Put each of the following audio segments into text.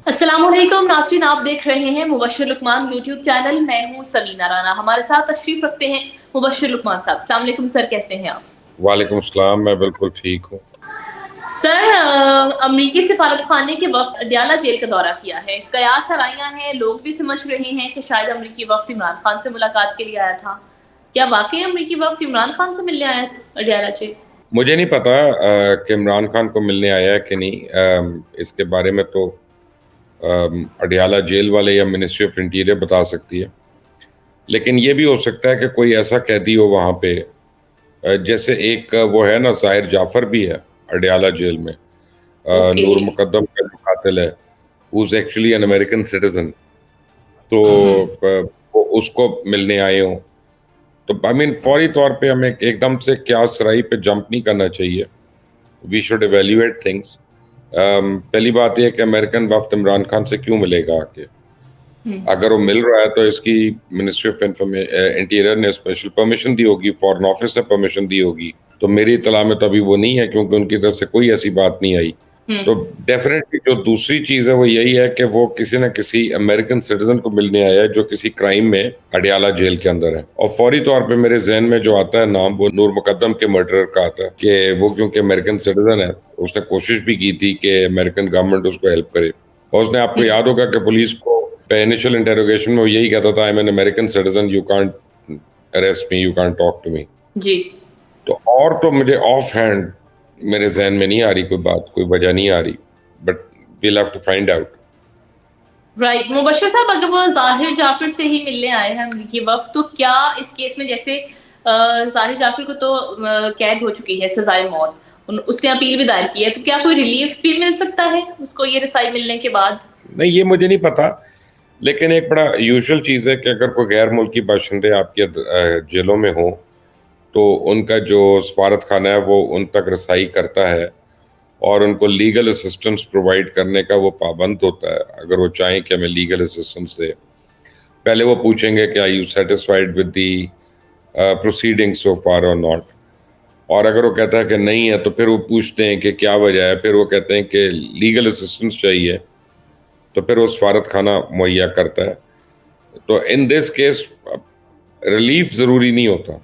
अस्सलाम वालेकुम नाज़रीन, आप देख रहे हैं मुबश्शिर लुकमान यूट्यूब चैनल। मैं हूं समीना राना। हमारे साथ तशरीफ रखते हैं मुबश्शिर लुकमान साहब। अस्सलाम वालेकुम सर, कैसे हैं आप? वालेकुम सलाम, मैं बिल्कुल ठीक हूँ। सर, अमरीकी सिफारत खाने के वक्त अडयाला जेल का दौरा किया है। कयास सराइयां हैं, लोग भी समझ रहे हैं कि शायद अमरीकी वक्त इमरान खान से मुलाकात के लिए आया था। क्या वाकई अमरीकी वक्त इमरान खान से मिलने आया था अडयाला जेल? मुझे नहीं पता कि इमरान खान को मिलने आया है कि नहीं। इसके बारे में तो अडयाला जेल वाले या मिनिस्ट्री ऑफ इंटीरियर बता सकती है। लेकिन ये भी हो सकता है कि कोई ऐसा कैदी हो वहाँ पे, जैसे एक वो है ना, ज़ाहिर जाफ़र भी है अडयाला जेल में। ओके। नूर मुकद्दम का जो कातिल है, who is actually an American citizen. तो वो उसको मिलने आए हों। तो आई मीन फौरी तौर पे हमें एकदम से क्यास सराई पे जंप नहीं करना चाहिए। We should evaluate things. पहली बात यह है कि अमेरिकन वफ्द इमरान खान से क्यों मिलेगा आके? अगर वो मिल रहा है तो इसकी मिनिस्ट्री ऑफ इंटीरियर ने स्पेशल परमिशन दी होगी, फॉरेन ऑफिस ने परमिशन दी होगी। तो मेरी इतला में तो अभी वो नहीं है, क्योंकि उनकी तरफ से कोई ऐसी बात नहीं आई। तो डेफिनेटली जो दूसरी चीज है वो यही है कि वो किसी न किसी अमेरिकन सिटीजन को मिलने आया है जो किसी क्राइम में अडयाला जेल के अंदर है। और फौरी तौर पे मेरे जहन में जो आता है नाम, वो नूर मुकद्दम के मर्डरर का आता है कि वो क्योंकि अमेरिकन सिटीजन है, उसने कोशिश भी की थी कि अमेरिकन गवर्नमेंट उसको हेल्प करे। और उसने, आपको याद होगा कि पुलिस को इनिशियल इंटेरोगेशन में वो यही कहता था, I am an American citizen, you can't arrest me, you can't talk to me. जी। तो और तो मुझे ऑफ हैंड मेरे जहन में नहीं आ रही कोई बात, कोई वजह नहीं आ रही, but we'll have to find out. Right. Mubashir sahab, अगर वो जाहिर जाफिर से ही मिलने आए हैं अमरीकी वक्त, तो क्या इस केस में, जैसे जाहिर जाफिर को तो कैद हो चुकी है सजाए मौत, उसने अपील भी दायर की है, तो क्या कोई रिलीफ भी मिल सकता है उसको ये रसाई मिलने के बाद? नहीं, ये मुझे नहीं पता। लेकिन एक बड़ा यूजुअल चीज़ है कि अगर कोई गैर मुल्की बाशिंदे आपके जेलों में हो, तो उनका जो सफारत खाना है वो उन तक रसाई करता है और उनको लीगल असिस्टेंस प्रोवाइड करने का वो पाबंद होता है। अगर वो चाहें कि हमें लीगल असिस्टेंस दे, पहले वो पूछेंगे कि are you satisfied with the proceeding so far or not. और अगर वो कहता है कि नहीं है, तो फिर वो पूछते हैं कि क्या वजह है। फिर वो कहते हैं कि लीगल असिस्टेंस चाहिए, तो फिर वो सफारत खाना मुहैया करता है। तो इन दिस केस रिलीफ ज़रूरी नहीं होता।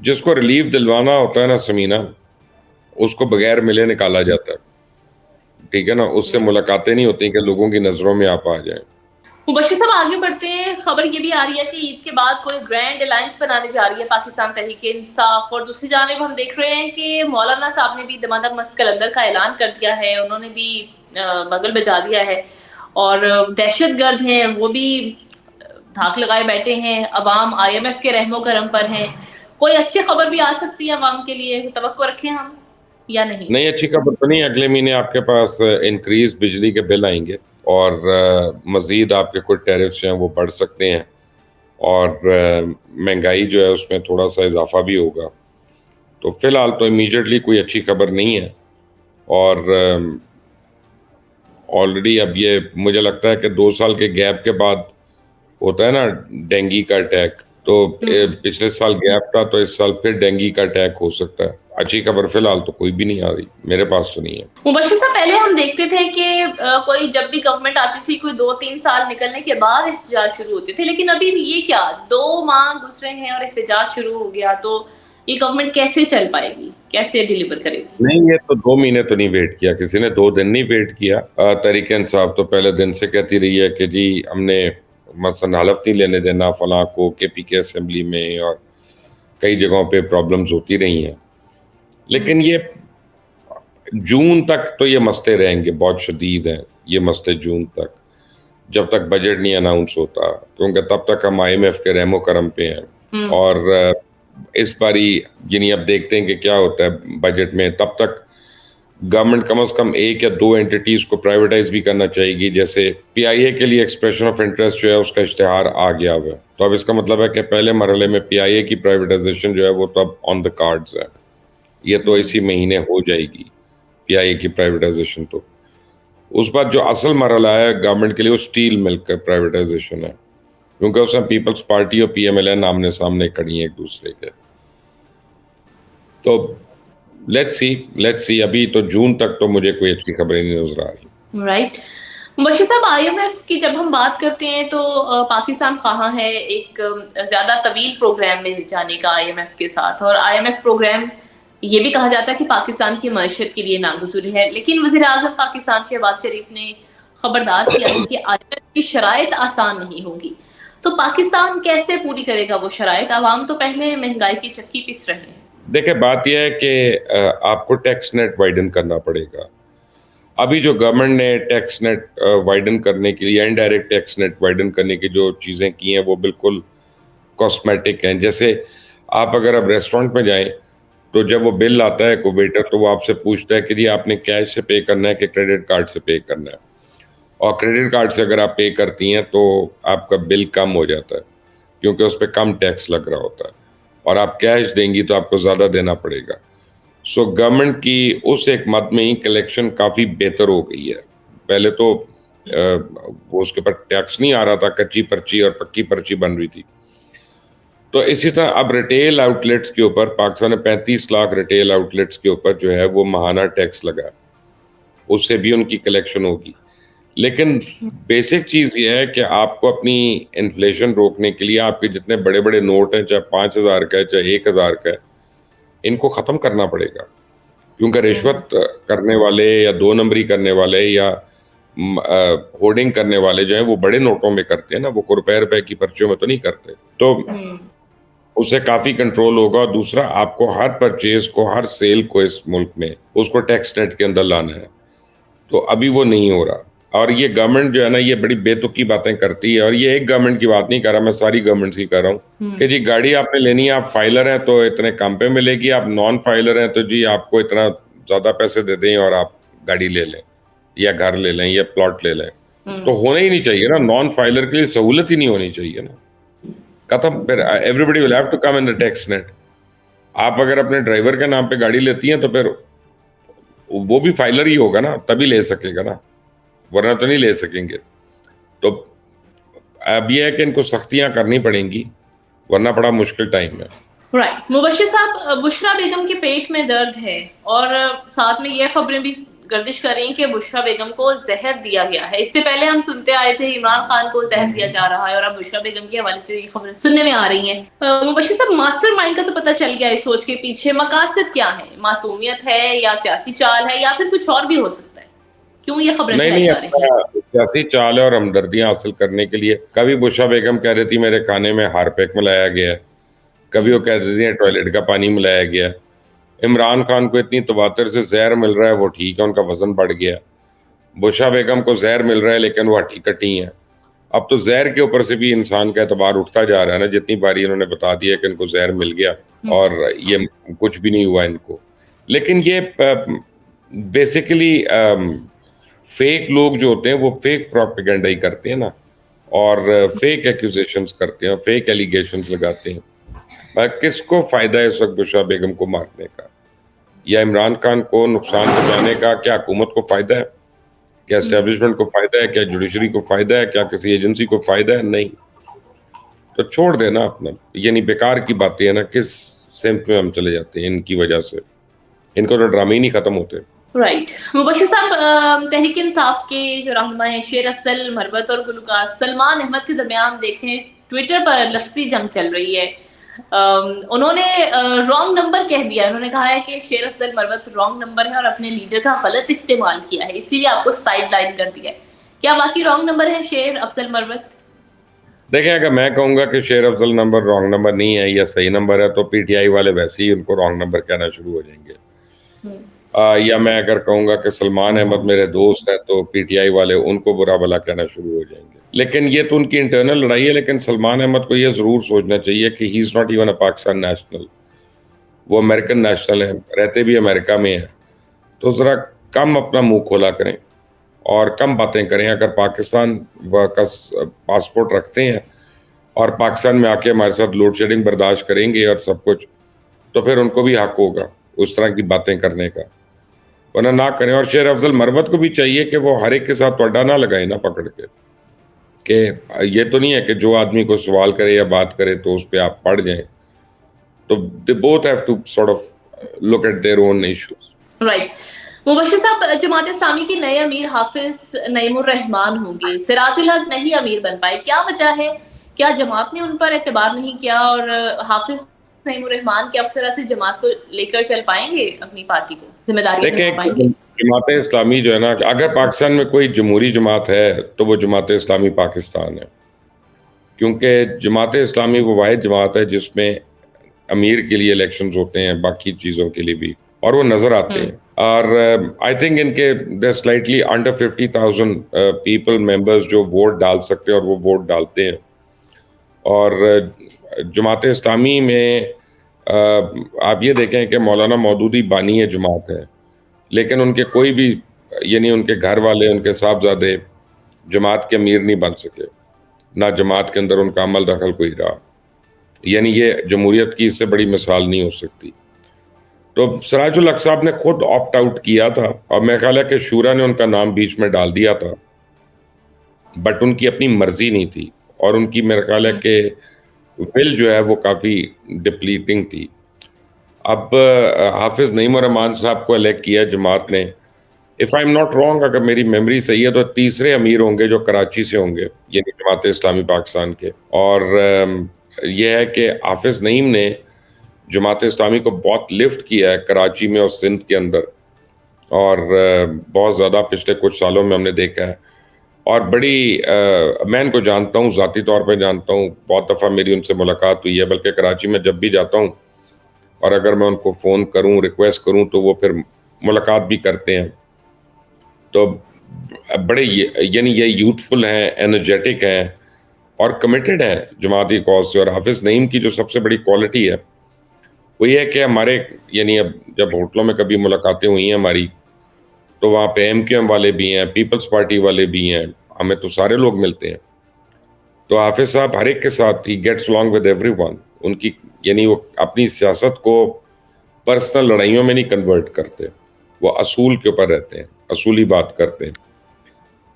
जिसको रिलीफ दिलवाना होता है ना समीना, उसको बगैर मिले निकाला जाता है। ठीक है ना, उससे मुलाकातें नहीं होती कि लोगों की नज़रों में आप आ जाएं। मुबश्शिर साहब, आगे बढ़ते हैं। खबर ये भी आ रही है कि ईद के बाद कोई ग्रैंड अलायंस बनाने जा रही है पाकिस्तान तहरीक इंसाफ, और दूसरी जानिब हम देख रहे हैं कि मौलाना साहब ने भी दमादम मस्त कलंदर का ऐलान कर दिया है। उन्होंने भी बगल बजा दिया है, और दहशत गर्द हैं वो भी धाक लगाए बैठे हैं। अवाम IMF के रहमो करम पर हैं। कोई अच्छी खबर भी आ सकती है अवाम के लिए, तवक्को रखें हम या नहीं? नहीं, अच्छी खबर तो नहीं। अगले महीने आपके पास इंक्रीज बिजली के बिल आएंगे और मज़ीद आपके कुछ टैरिफ्स हैं वो बढ़ सकते हैं, और महंगाई जो है उसमें थोड़ा सा इजाफा भी होगा। तो फिलहाल तो इमीडिएटली कोई अच्छी खबर नहीं है। और ऑलरेडी अब ये मुझे लगता है कि 2 साल के गैप के बाद होता है ना डेंगू का अटैक। तो पिछले साल गैप था, तो इस साल फिर डेंगू का अटैक हो सकता है। अच्छी खबर फिलहाल तो कोई भी नहीं आ रही, मेरे पास तो नहीं है। मुबश्शिर साहब, पहले हम देखते थे कि कोई जब भी गवर्नमेंट आती थी, कोई 2-3 साल निकलने के बाद एहतजाज शुरू होते थे, लेकिन अभी ये क्या 2 माह गुजरे हैं और एहतजाज शुरू हो गया, तो ये गवर्नमेंट कैसे चल पाएगी, कैसे डिलीवर करेगी? नहीं, ये तो 2 महीने तो नहीं वेट किया किसी ने, 2 दिन नहीं वेट किया। तहरीक इंसाफ तो पहले दिन से कहती रही है कि जी हमने मसलन हलफ नहीं लेने देना फलां को, KPK असेंबली में और कई जगहों पे प्रॉब्लम्स होती रही हैं। लेकिन ये जून तक तो ये मसले रहेंगे, बहुत शदीद हैं ये मसले जून तक, जब तक बजट नहीं अनाउंस होता, क्योंकि तब तक हम IMF के रहमो करम पे हैं। और इस बारी यानी अब देखते हैं कि क्या होता है बजट में। तब तक गवर्नमेंट कम से कम 1 या 2 एंटिटीज को प्राइवेटाइज भी करना चाहेगी। जैसे PIA के लिए एक्सप्रेशन ऑफ इंटरेस्ट जो है उसका इश्तिहार आ गया हुआ है, तो अब इसका मतलब है कि पहले मरहले में PIA की प्राइवेटाइजेशन जो है वो तो अब ऑन द कार्ड्स है। ये तो इसी महीने हो जाएगी PIA की प्राइवेटाइजेशन। तो उस बाद जो असल मरहला है गवर्नमेंट के लिए वो स्टील मिल्क का प्राइवेटाइजेशन है, क्योंकि उसमें पीपल्स पार्टी और PMLN आमने सामने खड़ी हैं एक दूसरे के। तो लेट्स सी अभी तो जून तक तो मुझे कोई अच्छी खबरें नहीं नजर आ रही। राइट। मुबश्शिर साहब, आईएमएफ की जब हम बात करते हैं तो पाकिस्तान कहाँ है एक ज्यादा तवील प्रोग्राम में जाने का आईएमएफ के साथ, और आईएमएफ प्रोग्राम ये भी कहा जाता है कि पाकिस्तान की मईशत के लिए नागुज़र है, लेकिन वज़ीर आज़म पाकिस्तान शहबाज शरीफ ने खबरदार किया है कि आईएमएफ की शराइत आसान नहीं होगी। तो पाकिस्तान कैसे पूरी करेगा वो शराइत? आवाम तो पहले महंगाई की चक्की पिस रहे हैं। देखिए, बात यह है कि आपको टैक्स नेट वाइडन करना पड़ेगा। अभी जो गवर्नमेंट ने टैक्स नेट वाइडन करने के लिए, इनडायरेक्ट टैक्स नेट वाइडन करने की जो चीज़ें की हैं वो बिल्कुल कॉस्मेटिक हैं। जैसे आप अगर अब रेस्टोरेंट में जाएं तो जब वो बिल आता है, कोई वेटर, तो वो आपसे पूछता है कि जी आपने कैश से पे करना है कि क्रेडिट कार्ड से पे करना है, और क्रेडिट कार्ड से अगर आप पे करती हैं तो आपका बिल कम हो जाता है क्योंकि उस पर कम टैक्स लग रहा होता है, और आप कैश देंगी तो आपको ज़्यादा देना पड़ेगा। सो गवर्नमेंट की उस एक मद में ही कलेक्शन काफ़ी बेहतर हो गई है। पहले तो वो उसके ऊपर टैक्स नहीं आ रहा था, कच्ची पर्ची और पक्की पर्ची बन रही थी। तो इसी तरह अब रिटेल आउटलेट्स के ऊपर पाकिस्तान में 35 लाख रिटेल आउटलेट्स के ऊपर जो है वो माहाना टैक्स लगा है, उससे भी उनकी कलेक्शन होगी। लेकिन बेसिक चीज़ ये है कि आपको अपनी इन्फ्लेशन रोकने के लिए आपके जितने बड़े बड़े नोट हैं, चाहे 5,000 का है चाहे 1,000 का है, इनको ख़त्म करना पड़ेगा। क्योंकि रिश्वत करने वाले या दो नंबरी करने वाले या होर्डिंग करने वाले जो हैं वो बड़े नोटों में करते हैं ना, वो रुपए रुपए की पर्चियों में तो नहीं करते। तो उससे काफ़ी कंट्रोल होगा। और दूसरा, आपको हर परचेज को, हर सेल को इस मुल्क में उसको टैक्स नेट के अंदर लाना है, तो अभी वो नहीं हो रहा। और ये गवर्नमेंट जो है ना, ये बड़ी बेतुकी बातें करती है, और ये एक गवर्नमेंट की बात नहीं कर रहा, मैं सारी गवर्नमेंट्स की कर रहा हूँ कि जी गाड़ी आपने लेनी है, आप फाइलर हैं तो इतने कम पे मिलेगी, आप नॉन फाइलर हैं तो जी आपको इतना ज़्यादा पैसे दे दें और आप गाड़ी ले लें या घर ले लें या प्लॉट ले लें। तो होना ही नहीं चाहिए ना, नॉन फाइलर के लिए सहूलत ही नहीं होनी चाहिए ना, खत्म। फिर everybody will have to come in the tax net. आप अगर अपने ड्राइवर के नाम पे गाड़ी लेती हैं तो फिर वो भी फाइलर ही होगा ना, तभी ले सकेगा ना, वरना तो नहीं ले सकेंगे। तो अब ये है कि इनको सख्तियां करनी पड़ेंगी, वरना बड़ा मुश्किल टाइम है। राइट। मुबश्शिर साहब, बुशरा बेगम के पेट में दर्द है और साथ में ये खबरें भी गर्दिश कर रही हैं कि बुशरा बेगम को जहर दिया गया है। इससे पहले हम सुनते आए थे इमरान खान को जहर दिया जा रहा है, और अब बुशरा बेगम के हवाले से ये खबरें सुनने में आ रही हैं। मुबश्शिर साहब, मास्टरमाइंड का तो पता चल गया इस सोच के पीछे, मकासद क्या है? मासूमियत है या सियासी चाल है या फिर कुछ और भी हो सकता है? क्यों ये खबरें नहीं फैलाई नहीं, जा रही हैं? अपना सियासी चाल है और हमदर्दियां हासिल करने के लिए। कभी बुशरा बेगम कह रही थी मेरे खाने में हारपेक मिलाया गया है, कभी वो कह रही थी टॉयलेट का पानी मिलाया गया। इमरान खान को इतनी तवातर से जहर मिल रहा है, वो ठीक है, उनका वजन बढ़ गया। बुशरा बेगम को जहर मिल रहा है लेकिन वो हट्टी कट्टी हैं। अब तो जहर के ऊपर से भी इंसान का एतबार उठता जा रहा है ना, जितनी बारी इन्होंने बता दिया कि इनको जहर मिल गया और ये कुछ भी नहीं हुआ इनको। लेकिन ये बेसिकली फेक लोग जो होते हैं वो फेक प्रोपेगेंडा ही करते हैं ना, और फेक एक्यूजेशंस करते हैं, फेक एलिगेशंस लगाते हैं। किसको फायदा है इस वक्त बुशरा बेगम को मारने का या इमरान खान को नुकसान पहुंचाने का? क्या हुकूमत को फायदा है? क्या एस्टेब्लिशमेंट को फायदा है? क्या जुडिशरी को फायदा है? क्या किसी एजेंसी को फायदा है? नहीं। तो छोड़ देना अपना, यानी बेकार की बातें है ना, किस सिमत में हम चले जाते हैं इनकी वजह से। इनको तो ड्रामे ही नहीं खत्म होते। राइट। मुबश्शिर साहब, तहरीक इंसाफ के जो रहनुमा हैं शेर अफजल मरवत और गुलकार सलमान अहमद के दरमियान देखें ट्विटर पर लफ्जी जंग चल रही है। उन्होंने रॉन्ग नंबर कह दिया। उन्होंने कहा है कि शेर अफजल मरवत रॉन्ग नंबर है और अपने लीडर का गलत इस्तेमाल किया है, इसीलिए आपको साइड लाइन कर दिया है। क्या वाकई रॉन्ग नंबर है शेर अफजल मरवत? देखें, अगर मैं कहूँगा कि शेर अफजल नंबर रॉन्ग नंबर नहीं है या सही नंबर है, तो पीटीआई वाले वैसे ही उनको रॉन्ग नंबर कहना शुरू हो जाएंगे। या मैं अगर कहूँगा कि सलमान अहमद मेरे दोस्त है, तो पीटीआई वाले उनको बुरा भला कहना शुरू हो जाएंगे। लेकिन ये तो उनकी इंटरनल लड़ाई है। लेकिन सलमान अहमद को ये ज़रूर सोचना चाहिए कि he is not even a Pakistan national, वो अमेरिकन नेशनल है, रहते भी अमेरिका में है। तो ज़रा कम अपना मुंह खोला करें और कम बातें करें। अगर पाकिस्तान का पासपोर्ट रखते हैं और पाकिस्तान में आके हमारे साथ लोड शेडिंग बर्दाश्त करेंगे और सब कुछ, तो फिर उनको भी हक होगा उस तरह की बातें करने का, वरना ना करें। और शेर अफजल मरवत को भी चाहिए कि वो हर एक के साथ तोड़ा ना लगाए ना पकड़ के, कि ये तो नहीं है कि जो आदमी को सवाल करे या बात करे तो उस पर आप पड़ जाएं। तो they both have to sort of look at their own issues. Right. Mubashir sahab, Jamaat इस्लामी के नए अमीर हाफिज नईमुर रहमान होंगे, सिराजुल हक नहीं अमीर बन पाए, क्या वजह है? क्या जमात ने उन पर एतबार नहीं किया और हाफिज नईमुर रहमान क्या अफसर से जमात को लेकर चल पाएंगे अपनी पार्टी को, जिम्मेदारियां निभा देखें, पाएंगे? जमात इस्लामी जो है ना, अगर पाकिस्तान में कोई जमहूरी जमात है तो वो जमात इस्लामी पाकिस्तान है, क्योंकि जमात इस्लामी वो वाहिद जमात है जिसमें अमीर के लिए इलेक्शंस होते हैं, बाकी चीज़ों के लिए भी, और वो नज़र आते हैं। और आई थिंक इनके दे स्लाइटली अंडर 50,000 पीपल मेंबर्स जो वोट डाल सकते हैं और वो वोट डालते हैं। और जमात इस्लामी में आप ये देखें कि मौलाना मौदूदी बानी है जमात है, लेकिन उनके कोई भी यानी उनके घर वाले, उनके साहबजादे जमात के अमीर नहीं बन सके, ना जमात के अंदर उनका अमल दखल कोई रहा। यानी ये जमहूरियत की इससे बड़ी मिसाल नहीं हो सकती। तो सिराजुल हक साहब ने खुद ऑप्ट आउट किया था और मेरे ख्याल है कि शूरा ने उनका नाम बीच में डाल दिया था, बट उनकी अपनी मर्जी नहीं थी और उनकी मेरे ख्याल है कि विल जो है वो काफ़ी डिप्लीटिंग थी। अब हाफिज नईमुर रहमान साहब को इलेक्ट किया जमात ने। If I am not wrong, अगर मेरी मेमोरी सही है तो तीसरे अमीर होंगे जो कराची से होंगे, यानी जमात इस्लामी पाकिस्तान के। और यह है कि हाफिज नईम ने जमात इस्लामी को बहुत लिफ्ट किया है कराची में और सिंध के अंदर, और बहुत ज़्यादा पिछले कुछ सालों में हमने देखा है। और बड़ी मैं इनको जानता हूँ, ज़ाती तौर पे जानता हूँ, बहुत दफ़ा मेरी उनसे मुलाकात हुई है, बल्कि कराची में जब भी जाता हूँ और अगर मैं उनको फ़ोन करूँ, रिक्वेस्ट करूँ, तो वो फिर मुलाकात भी करते हैं। तो बड़े यानी ये यूथफुल हैं, एनर्जेटिक हैं और कमिटेड हैं जमाती कॉज से। और हाफिज़ नईम की जो सबसे बड़ी क्वालिटी है वो ये है कि हमारे यानी अब जब होटलों में कभी मुलाकातें हुई हैं हमारी, तो वहाँ पे एमक्यूएम वाले भी हैं, पीपल्स पार्टी वाले भी हैं, हमें तो सारे लोग मिलते हैं। तो हाफिज साहब हर एक के साथ ही गेट्स अलॉन्ग विद एवरीवन। उनकी यानी वो अपनी सियासत को पर्सनल लड़ाइयों में नहीं कन्वर्ट करते, वो असूल के ऊपर रहते हैं, असूली बात करते हैं।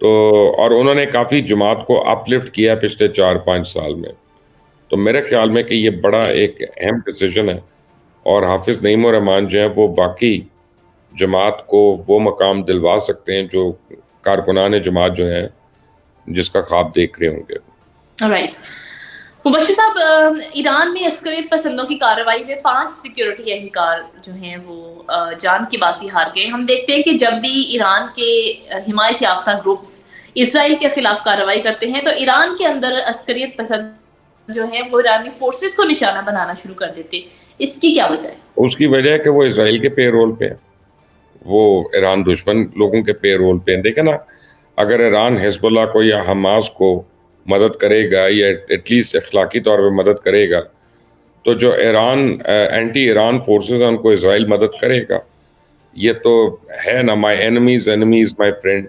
तो और उन्होंने काफ़ी जमात को अपलिफ्ट किया है पिछले 4-5 साल में। तो मेरे ख्याल में कि ये बड़ा एक अहम डिसीजन है और हाफिज नईमुर रहमान जो है वो वाकई जमात को वो मकाम दिलवा सकते हैं जो कारकुनान जमात जो हैं जिसका ख्वाब देख रहे होंगे। राइट। मुबश्शिर साहब, ईरान में अस्करियत पसंदों की कार्रवाई में 5 सिक्योरिटी एहलकार जो हैं वो जान की बाजी हार गए। हम देखते हैं कि जब भी ईरान के हिमायत याफ्ता ग्रुप्स इसराइल के खिलाफ कार्रवाई करते हैं तो ईरान के अंदर अस्करियत पसंद जो है वो ईरानी फोर्सेस को निशाना बनाना शुरू कर देते। इसकी क्या वजह है? उसकी वजह है कि वो इसराइल के पे रोल पे है, वो ईरान दुश्मन लोगों के पे रोल पे है। देखे ना, अगर ईरान हिजबुल्लाह को या हमास को मदद करेगा या एटलीस्ट अखलाकी तौर पे मदद करेगा, तो जो ईरान एंटी ईरान फोर्सेस हैं उनको इसराइल मदद करेगा। ये तो है ना, my enemies enemies my friend.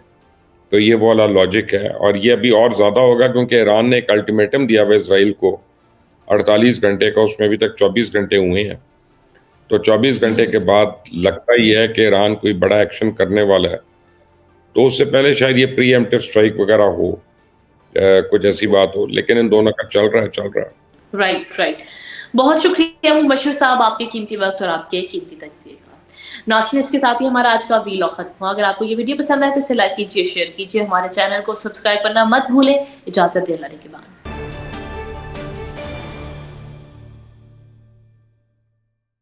तो ये वो वाला लॉजिक है और ये अभी और ज़्यादा होगा क्योंकि ईरान ने एक अल्टीमेटम दिया हुआ इसराइल को 48 घंटे का, उसमें अभी तक 24 घंटे हुए हैं। तो 24 घंटे के बाद लगता ही है कि ईरान कोई बड़ा एक्शन करने वाला है, तो उससे पहले शायद ये प्रीएम्प्टिव स्ट्राइक वगैरह हो, कुछ ऐसी बात हो, लेकिन इन दोनों का चल रहा है। Right, right. बहुत शुक्रिया मुबश्शिर साहब, आपके कीमती वक्त और आपके कीमती तजज़िये का। नाज़रीन, इसके साथ ही हमारा आज का वीलॉग खत्म हुआ। अगर आपको ये वीडियो पसंद आए तो इसे लाइक कीजिए, शेयर कीजिए, हमारे चैनल को सब्सक्राइब करना मत भूलें। इजाज़त दें अल्लाह के बाद।